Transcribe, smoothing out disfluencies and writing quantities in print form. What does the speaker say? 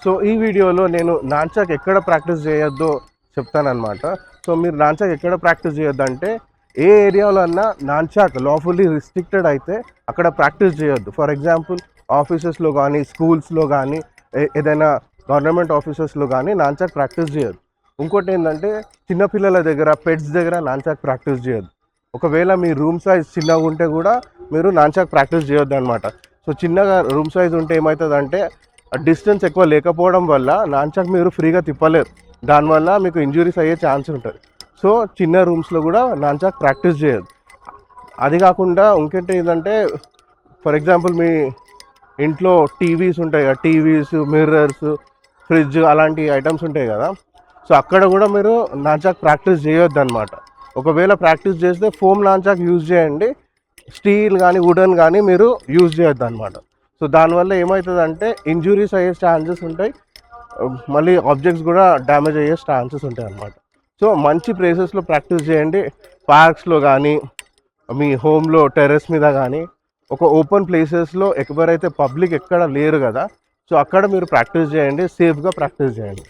So ఈ వీడియోలో నేను నాన్చాక్ ఎక్కడ ప్రాక్టీస్ చేయొద్దో చెప్తానన్నమాట. సో మీరు నాన్చాక్ ఎక్కడ ప్రాక్టీస్ చేయొద్దు అంటే, ఏ ఏరియాలో అన్నా నాన్చాక్ లాఫుల్లీ రిస్ట్రిక్టెడ్ అయితే అక్కడ ప్రాక్టీస్ చేయొద్దు. ఫర్ ఎగ్జాంపుల్ ఆఫీసెస్లో కానీ, స్కూల్స్లో కానీ, ఏదైనా గవర్నమెంట్ ఆఫీసెస్లో కానీ నాన్చాక్ ప్రాక్టీస్ చేయొద్దు. ఇంకోటి ఏంటంటే, చిన్నపిల్లల దగ్గర, పెట్స్ దగ్గర నాన్చాక్ ప్రాక్టీస్ చేయొద్దు. ఒకవేళ మీ రూమ్ సైజ్ చిన్నగా ఉంటే కూడా మీరు నాన్చాక్ ప్రాక్టీస్ చేయొద్దు అనమాట. సో చిన్నగా రూమ్ సైజ్ ఉంటే ఏమవుతుందంటే, డిస్టెన్స్ ఎక్కువ లేకపోవడం వల్ల నాన్చాక్ మీరు ఫ్రీగా తిప్పలేరు. దానివల్ల మీకు ఇంజురీస్ అయ్యే ఛాన్స్ ఉంటుంది. సో చిన్న రూమ్స్లో కూడా నాన్చాక్ ప్రాక్టీస్ చేయొద్దు. అది కాకుండా ఇంకేంటి ఏంటంటే, ఫర్ ఎగ్జాంపుల్ మీ ఇంట్లో టీవీస్ ఉంటాయి కదా, టీవీస్, మిర్రర్స్, ఫ్రిడ్జ్ అలాంటి ఐటమ్స్ ఉంటాయి కదా. సో అక్కడ కూడా మీరు నాన్చాక్ ప్రాక్టీస్ చేయొద్దు అనమాట. ఒకవేళ ప్రాక్టీస్ చేస్తే ఫోమ్ నాన్చాక్ యూజ్ చేయండి. స్టీల్ కానీ, వుడెన్ కానీ మీరు యూజ్ చేయొద్దు అనమాట. సో దానివల్ల ఏమవుతుందంటే ఇంజురీస్ అయ్యే ఛాన్సెస్ ఉంటాయి, మళ్ళీ ఆబ్జెక్ట్స్ కూడా డ్యామేజ్ అయ్యే ఛాన్సెస్ ఉంటాయి అన్నమాట. సో మంచి ప్లేసెస్లో ప్రాక్టీస్ చేయండి. పార్క్స్లో కానీ, మీ హోమ్లో టెర్రస్ మీద కానీ, ఒక ఓపెన్ ప్లేసెస్లో ఎవరైతే పబ్లిక్ ఎక్కడ లేరు కదా, సో అక్కడ మీరు ప్రాక్టీస్ చేయండి, సేఫ్గా ప్రాక్టీస్ చేయండి.